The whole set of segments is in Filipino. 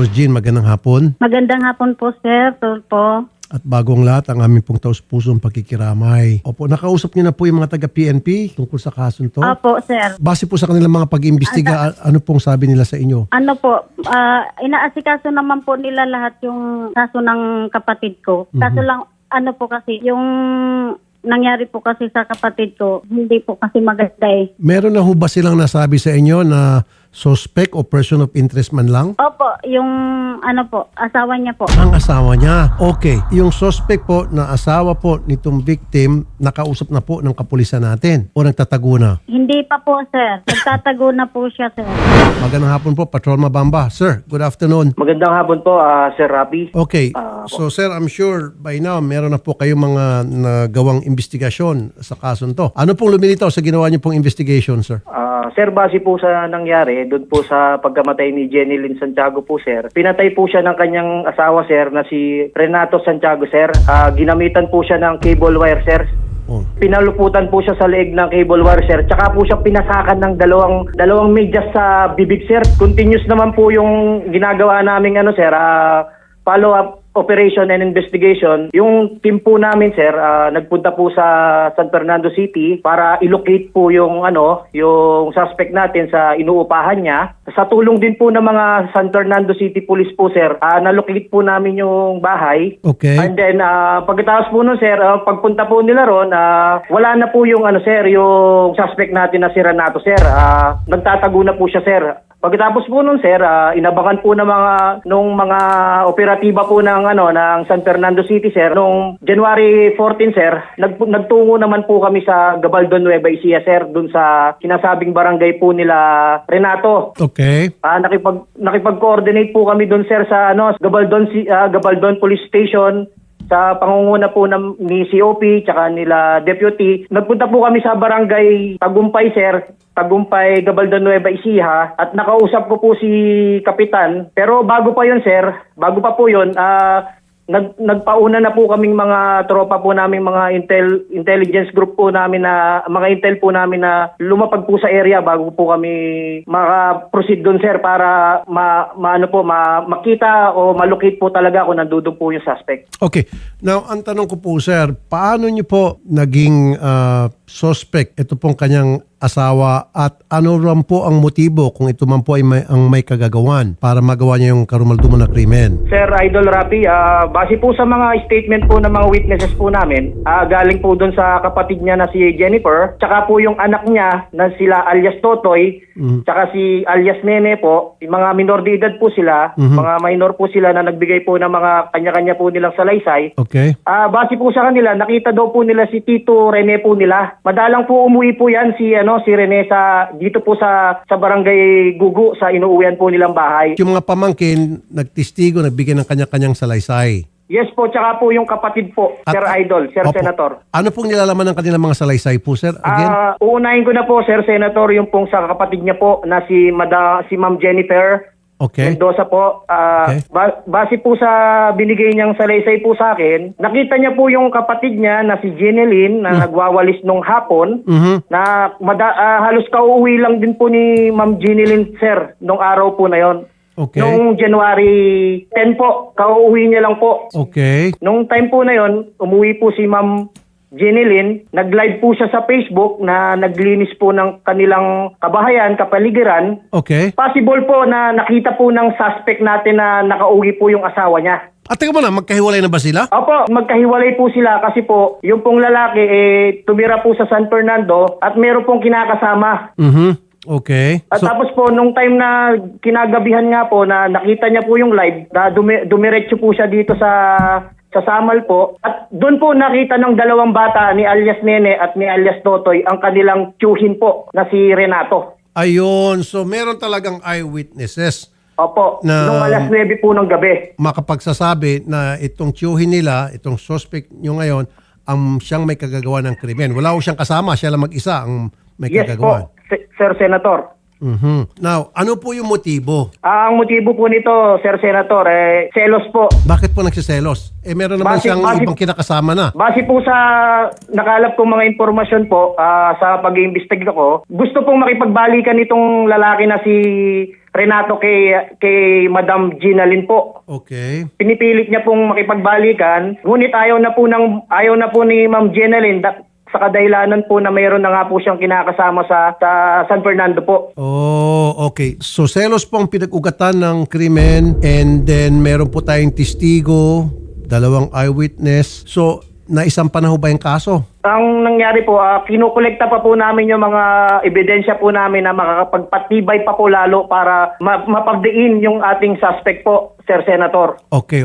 Nurse Jean, magandang hapon. Magandang hapon po, sir. Tulpo. At bagong lahat, ang aming pong taus-pusong pakikiramay. Opo, nakausap niyo na po yung mga taga-PNP tungkol sa kasong to? Opo, sir. Base po sa kanilang mga pag-imbestiga, ano pong sabi nila sa inyo? Ano po, inaasikaso naman po nila lahat yung kaso ng kapatid ko. Kaso lang, ano po kasi, yung nangyari po kasi sa kapatid ko, hindi po kasi maganda eh. Meron na ho ba silang nasabi sa inyo na suspect o person of interest man lang? Opo, yung ano po, asawa niya po. Ang asawa niya. Okay. Yung suspect po na asawa po nitong victim, nakausap na po ng kapulisan natin o nagtatago na? Hindi pa po, sir. Nagtatago na po siya, sir. Magandang hapon po, Patrol Mabamba. Sir, good afternoon. Magandang hapon po, Sir Rapi. Okay. So sir, I'm sure by now meron na po kayong mga nagawang investigasyon sa kasong to. Ano pong lumilitaw sa ginawa niyo pong investigation, sir? Sir, base po sa nangyari, doon po sa pagkamatay ni Jenny Lynn Santiago po, sir, pinatay po siya ng kanyang asawa, sir, na si Renato Santiago, sir. Ginamitan po siya ng cable wire, sir. Oh. Pinaluputan po siya sa leeg ng cable wire, sir. Tsaka po siya pinasakan ng dalawang medyas sa bibig, sir. Continuous naman po yung ginagawa naming sir, follow-up operation and investigation. Yung team po namin, sir, nagpunta po sa San Fernando City para i-locate po yung yung suspect natin sa inuupahan niya. Sa tulong din po ng mga San Fernando City Police po, sir, na-locate po namin yung bahay. Okay. And then pagkatapos po nun, sir, pagpunta po nila ron, wala na po yung sir, yung suspect natin na si Renato, sir. Nagtatago na po siya, sir. Pagkatapos po nun, sir, inabangan po ng mga operatiba po ng San Fernando City, sir. Noong January 14, sir, nagtungo naman po kami sa Gabaldon, Nueva Ecija, sir, dun sa sinasabing barangay po nila Renato. Okay. Nakipag-coordinate po kami dun, sir, sa Gabaldon Police Station, sa pangunguna po ni COP tsaka nila deputy. Nagpunta po kami sa barangay Tagumpay, sir. Tagumpay, Gabaldon, Nueva Ecija, at nakausap ko po si Kapitan. Pero bago pa po yun, nagpauna na po kaming mga tropa po namin, mga intelligence group po namin mga intel po namin na lumapag po sa area bago po kami maka-proceed doon, sir, para makita o malocate po talaga kung nandudong po yung suspect. Okay. Now, ang tanong ko po, sir, paano niyo po naging suspect ito pong kanyang asawa at ano rin po ang motibo kung ito man po ay may kagagawan para magawa niya yung karumalduman na krimen? Sir Idol Rapi, base po sa mga statement po ng mga witnesses po namin, galing po doon sa kapatid niya na si Jennifer, tsaka po yung anak niya na sila alias Totoy, tsaka si alias Nene po, yung mga minor de edad po sila, mga minor po sila na nagbigay po ng mga kanya-kanya po nilang salaysay. Okay. Base po sa kanila, nakita daw po nila si Tito Rene po nila. Madalang po umuwi po yan si Rene dito po sa barangay Gugu sa inuuwian po nilang bahay. Yung mga pamangkin, nagtistigo, nagbigay ng kanya-kanyang salaysay. Yes po, tsaka po yung kapatid po, Sir Idol, Sir Opo. Senator. Ano pong nilalaman ng kanilang mga salaysay po, sir? Again? Uunahin ko na po, Sir Senator, yung pong sa kapatid niya po na si Ma'am Jennifer Okay. Mendoza po. Okay. Base po sa binigay niyang salaysay po sa akin, nakita niya po yung kapatid niya na si Jenilyn na nagwawalis nung hapon na halos kauuwi lang din po ni Ma'am Jenilyn, sir, nung araw po na yon. Okay. Nung January 10 po, kauuwi niya lang po. Okay. Nung time po na yon, umuwi po si Ma'am Jenilyn, nag-live po siya sa Facebook na naglinis po ng kanilang kabahayan, kapaligiran. Okay. Possible po na nakita po ng suspect natin na nakauwi po yung asawa niya. At teka muna, magkahiwalay na ba sila? Opo, magkahiwalay po sila kasi po yung pong lalaki tumira po sa San Fernando at meron pong kinakasama. Okay. At tapos po, nung time na kinagabihan nga po na nakita niya po yung live, na dumiretso po siya dito sa Samal po. At doon po nakita ng dalawang bata ni alias Nene at ni alias Totoy ang kanilang tiyuhin po na si Renato. Ayun. So, meron talagang eyewitnesses. Opo, Na- nung alas 9 po ng gabi. Makapagsasabi na itong tiyuhin nila, itong suspect nyo ngayon, ang siyang may kagagawa ng krimen. Wala ko siyang kasama, siya lang mag-isa ang may Yes kagagawan. po, Sir Senator. Now, ano po yung motibo? Ang motibo po nito, Sir Senator, selos po. Bakit po nagsiselos? Meron naman siyang ibang kinakasama na. Base po sa nakalap kong mga impormasyon po sa pag-iimbestiga ko, gusto pong makipagbalikan itong lalaki na si Renato kay Madam Ginalyn po. Okay. Pinipilit niya pong makipagbalikan, ngunit ayaw na po ni Ma'am Ginalyn sa kadahilanan po na mayroon na nga po siyang kinakasama sa San Fernando po. Oh, okay. So selos po ang pinag-ugatan ng krimen and then meron po tayong testigo, 2 eyewitness. So naisampa na ho ba yung kaso? Ang nangyari po, kinukolekta pa po namin yung mga ebidensya po namin na makakapagpatibay pa po lalo para mapagdiin yung ating suspect po, Sir Senator. Okay.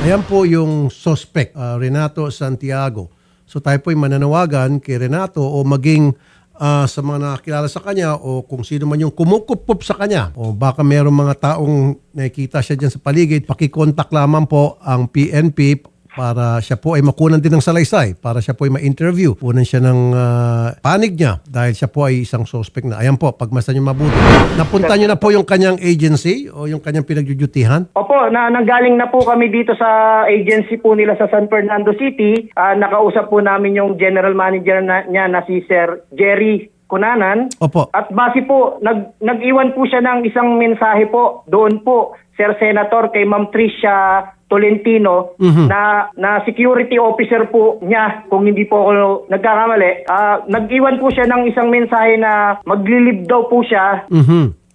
Ayan po yung suspect, Renato Santiago. So tayo po'y mananawagan kay Renato o maging sa mga nakakilala sa kanya o kung sino man yung kumukupup sa kanya o baka mayroong mga taong nakikita siya dyan sa paligid, pakikontak lamang po ang PNP para siya po ay makunan din ng salaysay, para siya po ay ma-interview. Kunan siya ng panig niya dahil siya po ay isang suspect na. Ayan po, pagmasdan niyo mabuti. Napunta niyo na po yung kanyang agency o yung kanyang pinagdudutihan? Opo, nanggaling na po kami dito sa agency po nila sa San Fernando City. Nakausap po namin yung general manager niya na si Sir Jerry Cunanan. Opo. At base po, nag-iwan po siya ng isang mensahe po doon po, Sir Senator, kay Ma'am Tricia Tolentino na security officer po niya, kung hindi po ako nagkakamali. Nag-iwan po siya ng isang mensahe na maglilib daw po siya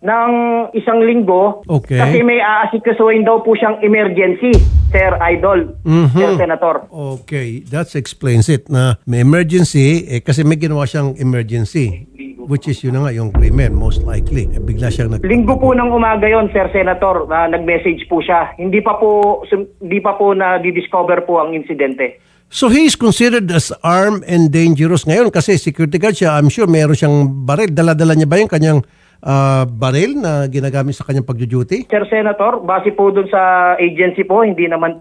ng isang linggo. Okay. Kasi may aasikasuhin daw po siyang emergency, Sir Idol, Sir Senator. Okay, that explains it na may emergency kasi may ginawa siyang emergency which is yun na nga yung krimen most likely. Bigla siyang Linggo po ng umaga yon, Sir Senator, nag-message po siya. Hindi pa po na di-discover po ang insidente. So he is considered as armed and dangerous ngayon kasi security guard siya. I'm sure meron siyang baril. Dala-dala niya ba yung kanyang baril na ginagamit sa kanyang pag-duty? Sir Senator, base po dun sa agency po, hindi niya naman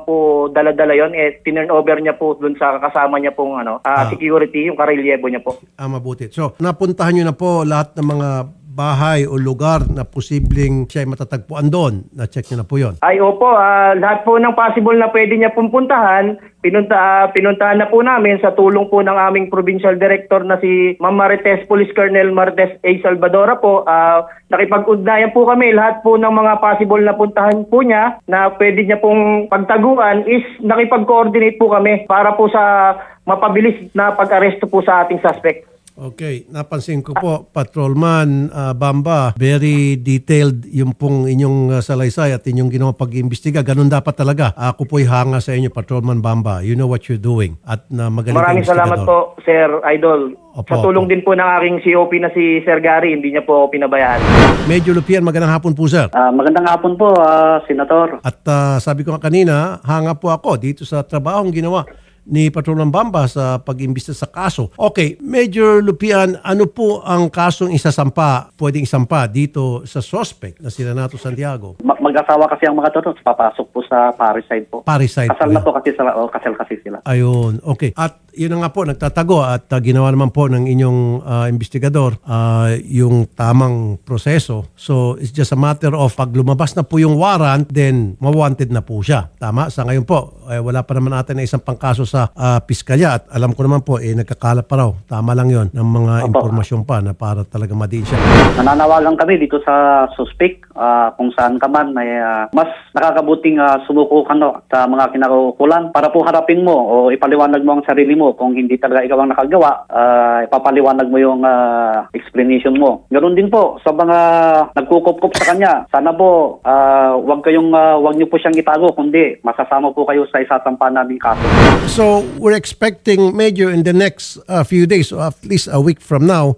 po dala-dala yon, tinurn over niya po dun sa kasama niya pong security, yung karelyebo niya po. Mabuti. So, napuntahan niyo na po lahat ng mga bahay o lugar na posibleng siya ay matatagpuan doon. Na-check niyo na po yon. Ay opo, lahat po ng possible na pwede niya pong puntahan, pinuntahan na po namin sa tulong po ng aming provincial director na si Ma'am Marites, Police Colonel Marites A. Salvadora po. Nakipag-ugnayan po kami, lahat po ng mga possible na puntahan po niya na pwede niya pong pagtaguan is nakipag-coordinate po kami para po sa mapabilis na pag-aresto po sa ating suspect. Okay, napansin ko po, Patrolman Bamba, very detailed yung pong inyong salaysay at inyong ginawa pag-iimbestiga. Ganun dapat talaga. Ako po'y hanga sa inyo, Patrolman Bamba. You know what you're doing. At na magaling Maraming salamat po, Sir Idol. Opo, sa tulong din po ng aking COP na si Sir Gary, hindi niya po pinabayaan. Medyo Lupian, magandang hapon po, sir. Magandang hapon po, Senator. At sabi ko nga kanina, hanga po ako dito sa trabahong ginawa ni Patrolman Bamba sa pag-imbestiga sa kaso. Okay, Major Lupian, ano po ang kasong pwedeng isampa dito sa suspect na si Renato Santiago? Mag-asawa kasi ang mga totos, papasok po sa parricide po. Parricide Kasal po na po kasi sila, kasal kasi sila. Ayun, okay. At yun na nga po, nagtatago at ginawa naman po ng inyong investigador yung tamang proseso. So, it's just a matter of pag lumabas na po yung warrant, then mawanted na po siya. Tama? Sa ngayon po, wala pa naman natin na isang pangkaso sa piskalya at alam ko naman po, nagkakalap pa raw. Tama lang yon ng mga impormasyon pa na para talaga madiin siya. Nananawagan kami dito sa suspect, kung saan ka man, may mas nakakabuting sumuko ka sa mga kinakukulan para po harapin mo o ipaliwanag mo ang sarili mo. Kung hindi talaga ikaw ang nakagawa, ipapaliwanag mo yung explanation mo. Ganoon din po sa mga nagkukop-kop sa kanya. Sana po, wag niyo po siyang itago, kundi masasama po kayo sa isasampa naming kaso. So, we're expecting Major in the next few days or at least a week from now,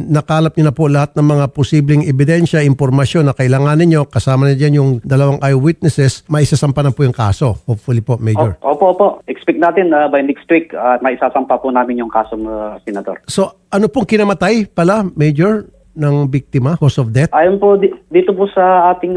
nakalap niyo na po lahat ng mga posibleng ebidensya, impormasyon na kailangan ninyo. Kasama na dyan yung 2 eyewitnesses, maisasampa na po yung kaso. Hopefully po, Major. Opo. Expect natin by next week, maisasampa po namin yung kaso, Senator. So, ano pong kinamatay pala, Major, ng biktima, cause of death? Ayon po, dito po sa ating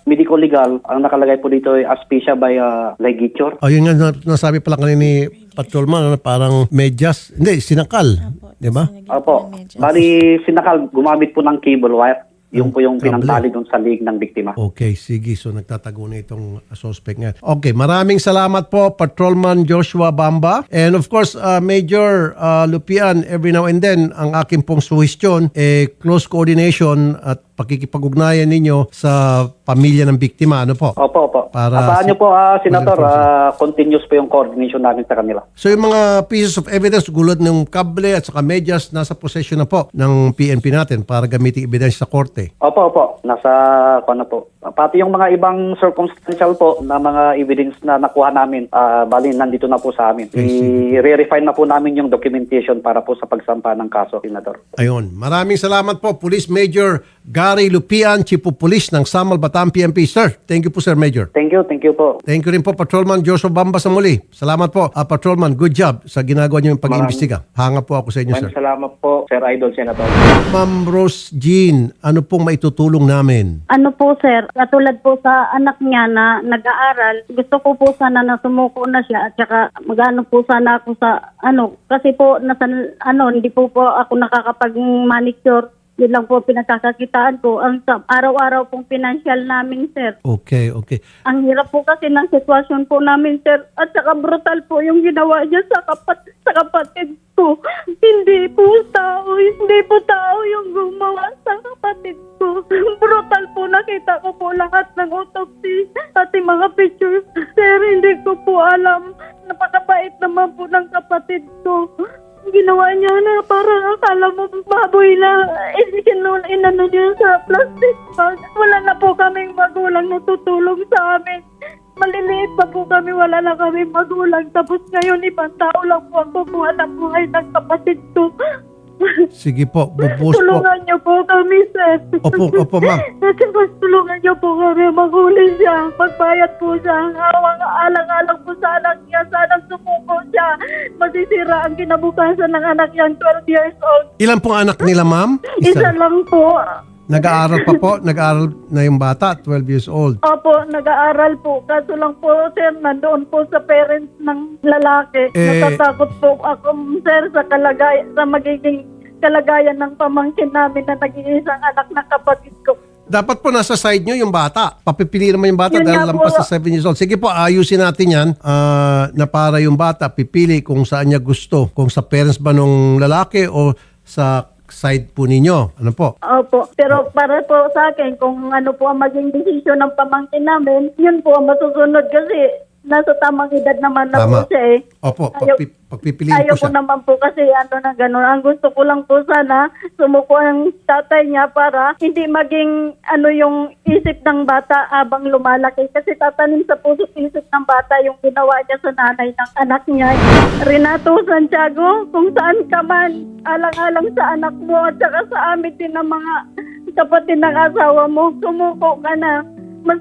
medical legal, ang nakalagay po dito ay asphyxia by ligature. Yun nga, nasabi pala kanina ni Patrolman, parang medyas. Hindi, sinakal. Di ba? Opo. Bali, sinakal, gumamit po ng cable wire. Yung po yung pinangtali doon sa lig ng biktima. Okay, sige. So, nagtatago na itong suspect nga. Okay, maraming salamat po, Patrolman Joshua Bamba. And of course, Major Lupian, every now and then, ang aking pong suhestyon, close coordination at pakikipag-ugnayan ninyo sa pamilya ng biktima. Ano po? Opo. Para Asahan niyo po, Senator, Well, continuous po yung coordination namin sa kanila. So yung mga pieces of evidence, gulod ng kable at saka medyas, nasa possession na po ng PNP natin para gamitin ebidensya sa korte. Opo. Nasa, po. Pati yung mga ibang circumstantial po na mga evidence na nakuha namin, bali, nandito na po sa amin. I-refine na po namin yung documentation para po sa pagsampa ng kaso, Senator. Ayun. Maraming salamat po, Police Major Gary Lupian, Chief of Police ng Samal Bataan PNP. Sir, thank you po, Sir Major. Thank you po. Thank you rin po, Patrolman Joshua Bamba sa muli. Salamat po, Patrolman. Good job sa ginagawa niyo yung pag-iimbestiga. Hanga po ako sa inyo, sir. Maraming salamat po, Sir Idol, Senator. Ma'am Rose Jean, ano pong maitutulong namin? Ano po sir, katulad po sa anak niya na nag-aaral, gusto ko po sana na sumuko na siya at saka magano po sana ako sa kasi po hindi po ako nakakapag-manicure. Yun lang po pinagkakakitaan ko. Ang araw-araw pong financial namin, sir. Okay. Ang hirap po kasi ng sitwasyon po namin, sir. At saka brutal po yung ginawa niya sa kapatid ko. Hindi po tao yung gumawa sa kapatid ko. Brutal po, nakita ko po lahat ng autopsy at yung mga pictures. Sir, hindi ko po alam. Napakabait naman po ng kapatid ko. Ginawa niya na parang akala mo baboy na inano niya sa plastic bag. Wala na po kaming magulang na tutulong sa amin. Maliliit pa po kami, wala na kami magulang. Tapos ngayon, ibang tao lang po ang bubuhat ang buhay ng kapatid ko. Sige po, bubuhos po. Tulungan niyo po kami, sir. Opo, ma'am. Kasi mas tulungan niyo po kami, maghuli siya, magbayad po siya, alang-alang po sa anak niya, sanang sumuko siya. Masisira ang kinabukasan ng anak niya, 12 years old. Ilan pong anak nila, ma'am? Isa lang po. Nag-aaral pa po? Nag-aaral na yung bata, 12 years old. Opo, nag-aaral po. Kaso lang po, sir, nandoon po sa parents ng lalaki. Natatakot po ako, sir, sa magiging kalagayan ng pamangkin namin na nag-iisang anak ng kapatid ko. Dapat po nasa side nyo yung bata. Papipili naman yung bata Yun dahil nga lampas po. sa 7 years old. Sige po, ayusin natin yan na para yung bata pipili kung saan niya gusto. Kung sa parents ba nung lalaki o sa side po ninyo. Ano po? Opo. Pero para po sa akin, kung ano po ang maging desisyon ng pamangkin namin, yun po ang masusunod kasi nasa tamang edad naman na Tama. po siya eh. Opo, Ayaw- pagpipiliin Ayaw po ko siya. naman po kasi na gano'n. Ang gusto ko lang po sana sumuko ang tatay niya para hindi maging yung isip ng bata habang lumalaki. Kasi tatanim sa puso't isip ng bata yung ginawa niya sa nanay ng anak niya. Renato Santiago, kung saan ka man, alang-alang sa anak mo at saka sa amin din ng mga kapatid ng asawa mo, sumuko ka na. Mas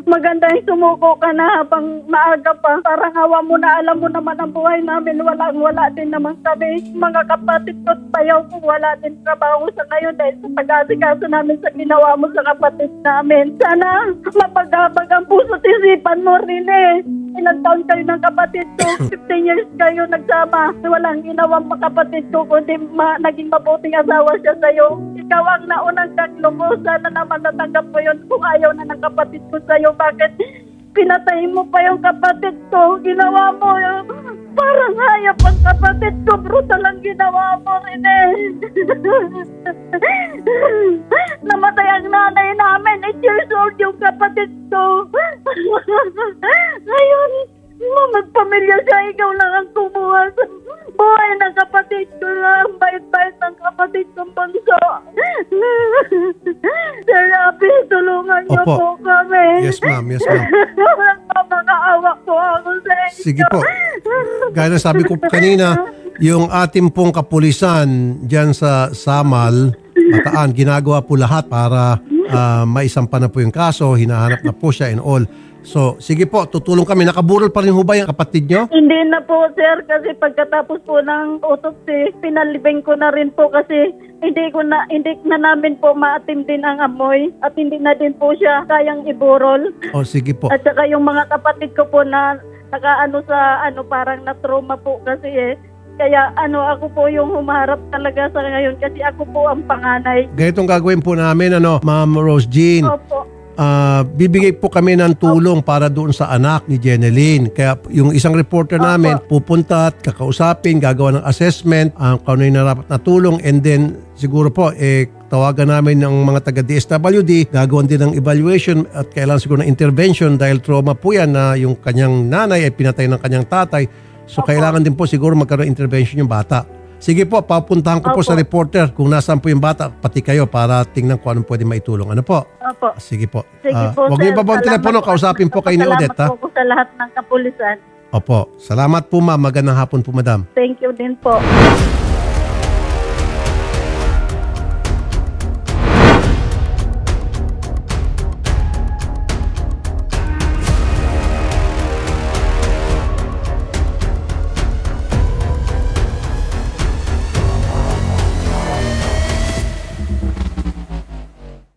maganda yung sumuko ka na habang maaga pa. Parang hawa mo na, alam mo naman ang buhay namin. Wala din naman kami. Mga kapatid ko, payaw ko, wala din trabaho sa ngayon dahil sa pag-asikaso namin sa ginawa mo sa kapatid namin. Sana mapagabag ang puso't isipan mo rin eh. Ilang taon kayo ng kapatid ko? 15 years kayo nagsama. Walang ginawang kapatid ko kundi naging mabuting asawa siya sa'yo. Ikaw ang naunang kaklo ko. Sana naman natanggap mo yun kung ayaw na ng kapatid ko sa'yo. Bakit pinatay mo pa yung kapatid ko? Ginawa mo yun. Parang hayop ang kapatid ko. Brutal ang ginawa mo rin eh. Namatay ang nanay namin. 8 years old yung kapatid ko. Ngayon, magpamilya siya. Ikaw lang ang kumuha sa buhay ng kapatid ko lang. Bait-bait ng kapatid kong bunso. Sir Rafi, tulungan niyo Opo. po kami. Yes, ma'am. Makakaawa po ako sa inyo. Sige po. Gaya na sabi ko po kanina, yung ating pong kapulisan dyan sa Samal, Bataan, ginagawa po lahat para maisampa na po yung kaso, hinahanap na po siya and all. So, sige po, tutulong kami. Nakaburol pa rin ho ba yung kapatid nyo? Hindi na po, sir, kasi pagkatapos po ng autopsy, pinalibing ko na rin po kasi hindi na namin po maatim din ang amoy at hindi na din po siya kayang iburol. O, sige po. At saka yung mga kapatid ko po na parang na-trauma po kasi eh. Kaya ako po yung humarap talaga sa ngayon kasi ako po ang panganay. Ganitong gagawin po namin, Ma'am Rose Jean. Opo. Bibigay po kami ng tulong para doon sa anak ni Jeneline. Kaya yung isang reporter namin pupunta at kakausapin, gagawa ng assessment, kung ano yung narapat na tulong, and then siguro po tawagan namin ng mga taga DSWD, gagawin din ng evaluation at kailangan siguro ng intervention dahil trauma po yan na yung kanyang nanay ay pinatay ng kanyang tatay. So kailangan din po siguro magkaroon ng intervention yung bata. Sige po, papuntahan ko po sa reporter kung nasaan po yung bata, pati kayo para tingnan kung anong pwede maitulong. Ano po? Opo. Sige po. Sige po, Huwag sir. niyo pa po ang telepono, Salamat po. kausapin po kayo ni Odette. Salamat po sa lahat ng kapulisan. Opo. Salamat po ma'am. Magandang hapon po madam. Thank you din po.